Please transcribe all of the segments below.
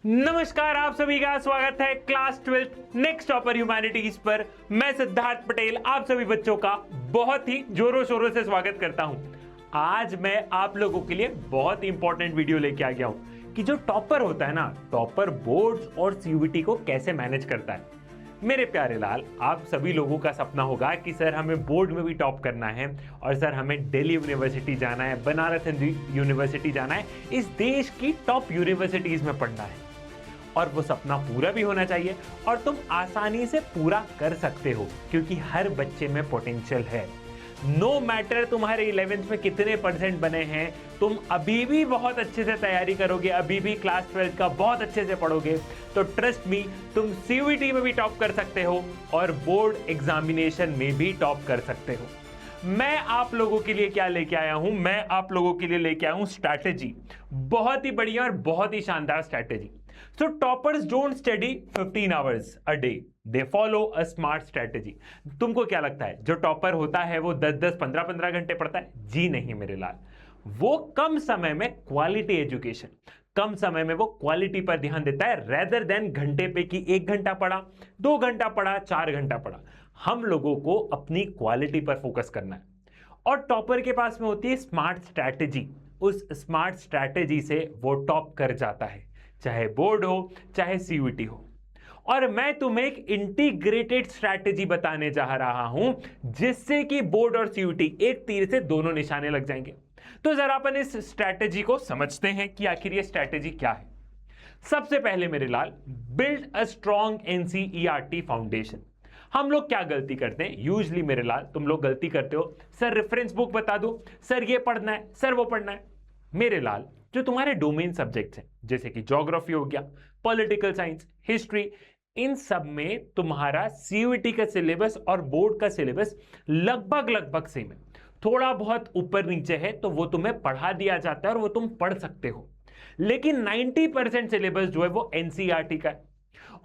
नमस्कार, आप सभी का स्वागत है क्लास 12 नेक्स्ट टॉपर ह्यूमैनिटीज पर। मैं सिद्धार्थ पटेल आप सभी बच्चों का बहुत ही जोरों शोरों से स्वागत करता हूं। आज मैं आप लोगों के लिए बहुत ही इंपॉर्टेंट वीडियो लेके आ गया हूं कि जो टॉपर होता है ना, टॉपर बोर्ड्स और सीयूईटी को कैसे मैनेज करता है। मेरे प्यारे लाल, आप सभी लोगों का सपना होगा कि सर हमें बोर्ड में भी टॉप करना है और सर हमें दिल्ली यूनिवर्सिटी जाना है, बनारस हिंदू यूनिवर्सिटी जाना है, इस देश की टॉप यूनिवर्सिटीज में पढ़ना है और वो सपना पूरा भी होना चाहिए और तुम आसानी से पूरा कर सकते हो क्योंकि हर बच्चे में पोटेंशियल है। नो मैटर तुम्हारे 11th में कितने परसेंट बने हैं, तुम अभी भी बहुत अच्छे से तैयारी करोगे, अभी भी क्लास 12 का बहुत अच्छे से पढ़ोगे तो ट्रस्ट मी, तुम सीयूईटी में भी टॉप कर सकते हो और बोर्ड एग्जामिनेशन में भी टॉप कर सकते हो। मैं आप लोगों के लिए क्या लेके आया हूं? मैं आप लोगों के लिए लेके आया हूं स्ट्रैटेजी, बहुत ही बढ़िया और बहुत ही शानदार strategy. So toppers don't study 15 hours a day. They follow a smart strategy. तुमको क्या लगता है जो टॉपर होता है वो 10-10, 15-15 घंटे पढ़ता है? जी नहीं मेरे लाल, वो कम समय में क्वालिटी एजुकेशन, कम समय में वो क्वालिटी पर ध्यान देता है रेदर देन घंटे पे कि 1 घंटा पढ़ा, 2 घंटा पढ़ा, 4 घंटा पढ़ा। हम लोगों को अपनी क्वालिटी पर फोकस करना है और टॉपर के पास में होती है स्मार्ट स्ट्रैटेजी। उस स्मार्ट स्ट्रैटेजी से वो टॉप कर जाता है, चाहे बोर्ड हो चाहे सीयूईटी हो। और मैं तुम्हें एक इंटीग्रेटेड स्ट्रैटेजी बताने जा रहा हूं जिससे कि बोर्ड और सीयूईटी एक तीर से दोनों निशाने लग जाएंगे। तो जरा अपन इस स्ट्रैटेजी को समझते हैं कि आखिर ये स्ट्रैटेजी क्या है। सबसे पहले मेरे लाल, build a strong NCERT foundation. हम लोग क्या गलती करते हैं यूजली मेरे लाल, तुम लोग गलती करते हो, सर रेफरेंस बुक बता दो, सर ये पढ़ना है, सर वो पढ़ना है। मेरे लाल, जो तुम्हारे डोमेन सब्जेक्ट्स हैं जैसे कि ज्योग्राफी हो गया, पॉलिटिकल साइंस, हिस्ट्री, इन सब में तुम्हारा सीयूईटी का सिलेबस और बोर्ड का सिलेबस लगभग लगभग सेम है। थोड़ा बहुत ऊपर नीचे है तो वो तुम्हें पढ़ा दिया जाता है और वो तुम पढ़ सकते हो, लेकिन 90% सिलेबस जो है वो एनसीईआरटी का है।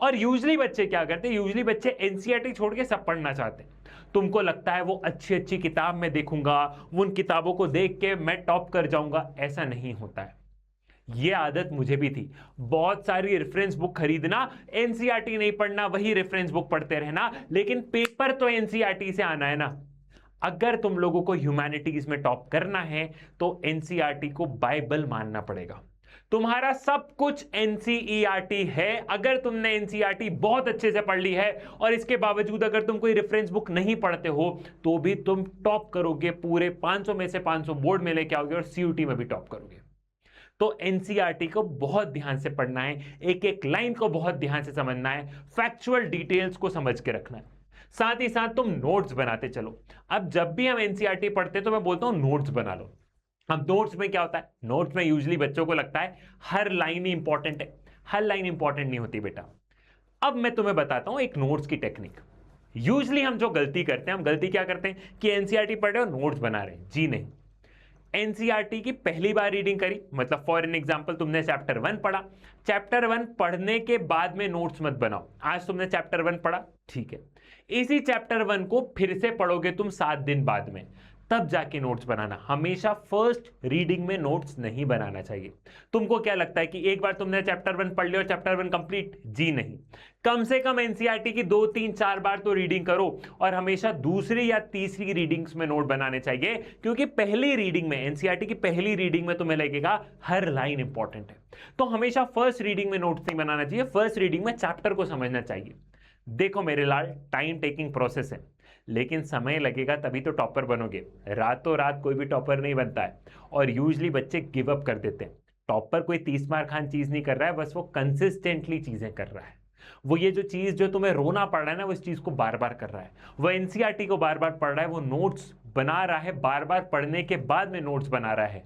और यूजली बच्चे क्या करते हैं, यूजली बच्चे एनसीईआरटी छोड़ के सब पढ़ना चाहते हैं। तुमको लगता है वो अच्छी अच्छी किताब में देखूंगा, उन किताबों को देख के मैं टॉप कर जाऊंगा, ऐसा नहीं होता है। ये आदत मुझे भी थी, बहुत सारी रेफरेंस बुक खरीदना, एनसीईआरटी नहीं पढ़ना, वही रेफरेंस बुक पढ़ते रहना, लेकिन पेपर तो एनसीईआरटी से आना है ना। अगर तुम लोगों को ह्यूमैनिटीज में टॉप करना है तो एनसीईआरटी को बाइबल मानना पड़ेगा। तुम्हारा सब कुछ एनसीईआरटी है। अगर तुमने एनसीईआरटी बहुत अच्छे से पढ़ ली है और इसके बावजूद अगर तुम कोई रेफरेंस बुक नहीं पढ़ते हो तो भी तुम टॉप करोगे, पूरे 500 में से 500 बोर्ड में लेके आओगे और सीयूईटी में भी टॉप करोगे। तो एनसीईआरटी को बहुत ध्यान से पढ़ना है, एक एक लाइन को बहुत ध्यान से समझना है, फैक्चुअल डिटेल्स को समझ के रखना है। साथ ही साथ तुम नोट्स बनाते चलो। अब जब भी हम एनसीईआरटी पढ़ते हैं तो मैं बोलता हूं नोट्स बना लो। अब नोट्स में क्या होता है, नोट्स में यूजली बच्चों को लगता है हर लाइन ही इंपॉर्टेंट है, हर लाइन इंपॉर्टेंट नहीं होती बेटा। अब मैं तुम्हें बताता हूं एक नोट्स की टेक्निक। यूजली हम जो गलती करते हैं, हम गलती क्या करते हैं कि एनसीईआरटी पढ़ रहे हो नोट्स बना रहे हैं। जी नहीं, एनसीईआरटी की पहली बार रीडिंग करी, मतलब फॉर एन एग्जांपल तुमने चैप्टर 1 पढ़ा, चैप्टर 1 पढ़ने के बाद में नोट्स मत बनाओ। आज तुमने चैप्टर 1 पढ़ा, ठीक है, इसी चैप्टर 1 को फिर से पढ़ोगे तुम 7 दिन बाद में, तब जाके नोट्स बनाना। हमेशा फर्स्ट रीडिंग में नोट्स नहीं बनाना चाहिए। तुमको क्या लगता है कि एक बार तुमने चैप्टर 1 पढ़ लिया और चैप्टर 1 कंप्लीट? जी नहीं, कम से कम एनसीईआरटी की 2, 3, 4 बार तो रीडिंग करो और हमेशा दूसरी या तीसरी रीडिंग्स में नोट बनाने चाहिए, क्योंकि पहली रीडिंग में, एनसीईआरटी की पहली रीडिंग में तुम्हें लगेगा हर लाइन इंपॉर्टेंट है। तो हमेशा फर्स्ट रीडिंग में नोट्स नहीं बनाना चाहिए, फर्स्ट रीडिंग में चैप्टर को समझना चाहिए। देखो मेरे लाल, टाइम टेकिंग प्रोसेस है, लेकिन समय लगेगा तभी तो टॉपर बनोगे। रातों रात कोई भी टॉपर नहीं बनता है और यूजली बच्चे गिव अप कर देते हैं। टॉपर कोई 30 मार खान चीज नहीं कर रहा है, बस वो कंसिस्टेंटली चीजें कर रहा है। वो ये जो चीज जो तुम्हें रोना पड़ रहा है ना, वो इस चीज को बार बार कर रहा है। वो एनसीईआरटी को बार बार पढ़ रहा है, वो नोट्स बना रहा है, बार बार पढ़ने के बाद में नोट्स बना रहा है।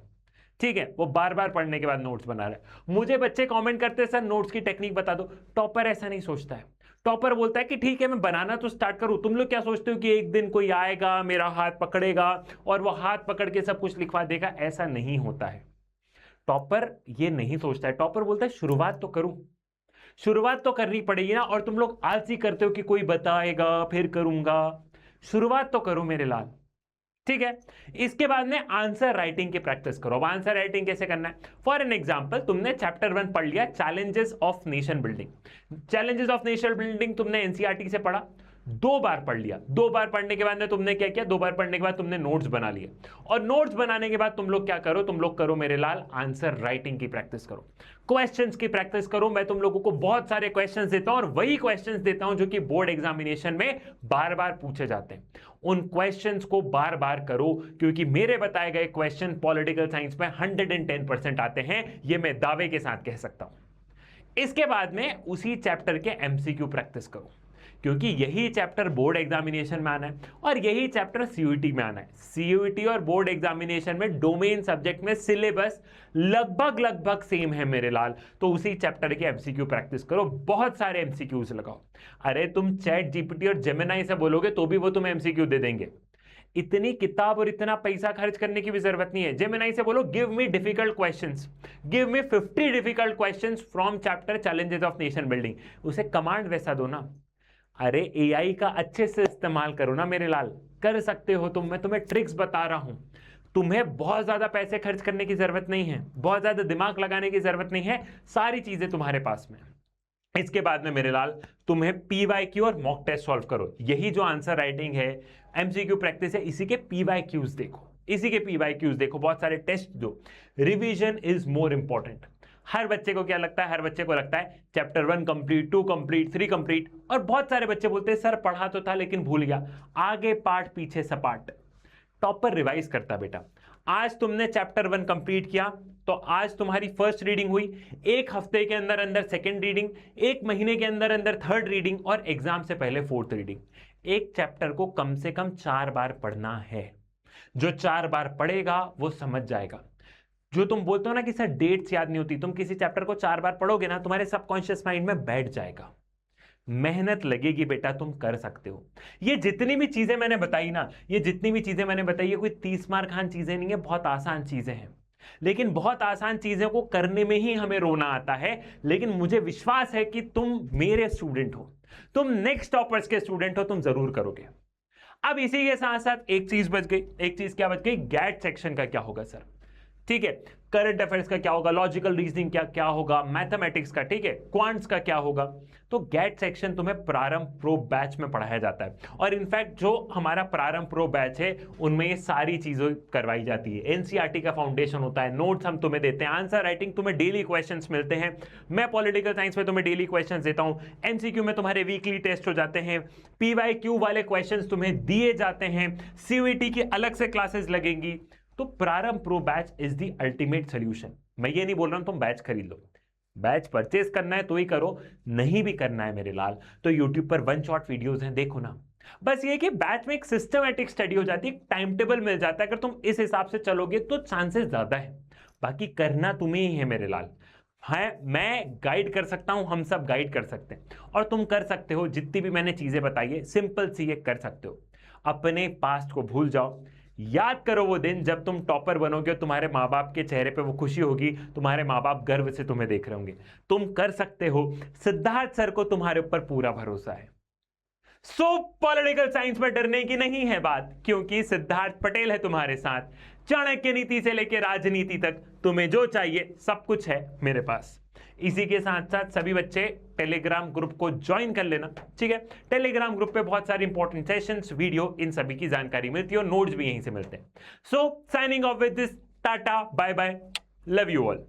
ठीक है, वो बार बार पढ़ने के बाद नोट्स बना रहा है। मुझे बच्चे कमेंट करते हैं सर नोट्स की टेक्निक बता दो। टॉपर ऐसा नहीं सोचता है। टॉपर बोलता है कि ठीक है मैं बनाना तो स्टार्ट करूं। तुम लोग क्या सोचते हो कि एक दिन कोई आएगा, मेरा हाथ पकड़ेगा और वो हाथ पकड़ के सब कुछ लिखवा देगा? ऐसा नहीं होता है। टॉपर ये नहीं सोचता है। टॉपर बोलता है शुरुआत तो करूं, शुरुआत तो करनी पड़ेगी ना। और तुम लोग आलसी करते हो कि कोई बताएगा फिर करूंगा। शुरुआत तो करो मेरे लाल। ठीक है। इसके बाद में आंसर राइटिंग की प्रैक्टिस करो। अब आंसर राइटिंग कैसे करना है? फॉर एन एग्जांपल, तुमने चैप्टर 1 पढ़ लिया, challenges of nation building. Challenges of nation building तुमने एनसीईआरटी से पढ़ा, 2 बार पढ़ लिया। 2 बार पढ़ने के बाद में तुमने क्या किया? 2 बार पढ़ने के बाद तुमने नोट्स बना लिए, और नोट्स बनाने के बाद तुम लोग क्या करो? तुम लोग करो मेरे लाल, आंसर राइटिंग की प्रैक्टिस करो, क्वेश्चंस की प्रैक्टिस करो। मैं तुम लोगों को बहुत सारे क्वेश्चंस देता हूं, और वही क्वेश्चंस देता हूं जो कि बोर्ड एग्जामिनेशन में बार बार पूछे जाते हैं। उन क्वेश्चंस को बार बार करो, क्योंकि मेरे बताए गए क्वेश्चन पॉलिटिकल साइंस में 110% आते हैं, ये मैं दावे के साथ कह सकता हूं। इसके बाद में उसी चैप्टर के एमसीक्यू प्रैक्टिस करो, क्योंकि यही चैप्टर बोर्ड एग्जामिनेशन में आना है और यही चैप्टर सीयूईटी में आना है। सीयूईटी और बोर्ड एग्जामिनेशन में डोमेन सब्जेक्ट में सिलेबस लगभग सेम है मेरे लाल, तो उसी चैप्टर के एमसीक्यू प्रैक्टिस करो, बहुत सारे एमसीक्यूज लगाओ। अरे तुम चैट जीपीटी और जेमिनी से बोलोगे तो भी वो तुम्हें एमसीक्यू दे देंगे। इतनी किताब और इतना पैसा खर्च करने की भी जरूरत नहीं है। जेमिनी से बोलो give me difficult questions, give me 50 difficult questions from chapter challenges of nation building, उसे कमांड वैसा दो ना। अरे एआई का अच्छे से इस्तेमाल करो ना मेरे लाल, कर सकते हो तुम। मैं तुम्हें ट्रिक्स बता रहा हूं, तुम्हें बहुत ज्यादा पैसे खर्च करने की जरूरत नहीं है, बहुत ज्यादा दिमाग लगाने की जरूरत नहीं है, सारी चीजें तुम्हारे पास में। इसके बाद में मेरे लाल तुम्हें पीवाईक्यू और मॉक टेस्ट सॉल्व करो। यही जो आंसर राइटिंग है, एमसीक्यू प्रैक्टिस है, इसी के पीवाईक्यूज देखो, इसी के पीवाईक्यूज देखो, बहुत सारे टेस्ट दो। Revision is more important. हर बच्चे को क्या लगता है? हर बच्चे को लगता है चैप्टर 1 कंप्लीट, 2 कंप्लीट, 3 कंप्लीट, और बहुत सारे बच्चे बोलते हैं सर पढ़ा तो था लेकिन भूल गया, आगे पाठ पीछे सपाट। टॉपर रिवाइज करता बेटा। आज तुमने चैप्टर 1 कंप्लीट किया तो आज तुम्हारी फर्स्ट रीडिंग हुई, 1 हफ्ते के अंदर अंदर सेकेंड रीडिंग, 1 महीने के अंदर अंदर थर्ड रीडिंग, और एग्जाम से पहले फोर्थ रीडिंग। एक चैप्टर को कम से कम 4 बार पढ़ना है। जो 4 बार पढ़ेगा वो समझ जाएगा। जो तुम बोलते हो ना कि सर डेट्स याद नहीं होती, तुम किसी चैप्टर को 4 बार पढ़ोगे ना, तुम्हारे सबकॉन्शियस माइंड में बैठ जाएगा। मेहनत लगेगी बेटा, तुम कर सकते हो। ये जितनी भी चीजें मैंने बताई ना, ये जितनी भी चीजें मैंने बताई, ये कोई 30 मार्क खान चीजें नहीं है, बहुत आसान चीजें हैं। लेकिन बहुत आसान चीजों को करने में ही हमें रोना आता है। लेकिन मुझे विश्वास है कि तुम मेरे स्टूडेंट हो, तुम नेक्स्ट टॉपर्स के स्टूडेंट हो, तुम जरूर करोगे। अब इसी के साथ साथ एक चीज बच गई। एक चीज क्या बच गई? गैट सेक्शन का क्या होगा सर? ठीक है, करंट अफेयर्स का क्या होगा, लॉजिकल रीजनिंग क्या होगा, मैथमेटिक्स का, ठीक है, क्वांट्स का क्या होगा। तो गैट सेक्शन तुम्हें प्रारंभ प्रो बैच में पढ़ाया जाता है, और इनफैक्ट जो हमारा प्रारंभ प्रो बैच है उनमें ये सारी चीजें करवाई जाती है। एनसीईआरटी का फाउंडेशन होता है, नोट्स हम तुम्हें देते हैं, आंसर राइटिंग तुम्हें डेली क्वेश्चंस मिलते हैं। मैं पॉलिटिकल साइंस में तुम्हें डेली क्वेश्चंस देता हूं, एमसीक्यू में तुम्हारे वीकली टेस्ट हो जाते हैं, पीवाईक्यू वाले क्वेश्चंस तुम्हें दिए जाते हैं, सीयूईटी की अलग से क्लासेस लगेंगी। तो प्रारंभ pro batch is the ultimate solution. मैं ये नहीं बोल रहा हूं तुम बैच खरीद लो, बैच परचेज करना है तो ही करो, नहीं भी करना है मेरे लाल तो यूट्यूब पर 1 शॉट वीडियोस हैं, देखो ना। बस ये कि बैच में एक सिस्टमैटिक स्टडी हो जाती है, टाइम टेबल मिल जाता है। अगर तुम इस हिसाब से चलोगे तो चांसेस ज्यादा है, बाकी करना तुम्हें ही है मेरे लाल। है, मैं गाइड कर सकता हूं, हम सब गाइड कर सकते हैं, और तुम कर सकते हो। जितनी भी मैंने चीजें बताई है सिंपल सी ये कर सकते हो। अपने पास्ट को भूल जाओ, याद करो वो दिन जब तुम टॉपर बनोगे, तुम्हारे माँ बाप के चेहरे पे वो खुशी होगी, तुम्हारे माँ बाप गर्व से तुम्हें देख रहे होंगे। तुम कर सकते हो, सिद्धार्थ सर को तुम्हारे ऊपर पूरा भरोसा है। सो पॉलिटिकल साइंस में डरने की नहीं है बात, क्योंकि सिद्धार्थ पटेल है तुम्हारे साथ। चाणक्य नीति से लेकर राजनीति तक तुम्हें जो चाहिए सब कुछ है मेरे पास। इसी के साथ साथ सभी बच्चे टेलीग्राम ग्रुप को ज्वाइन कर लेना, ठीक है। टेलीग्राम ग्रुप पे बहुत सारी इंपॉर्टेंट सेशंस, वीडियो, इन सभी की जानकारी मिलती है, और नोट्स भी यहीं से मिलते हैं। So signing off with this, tata bye bye, love you all.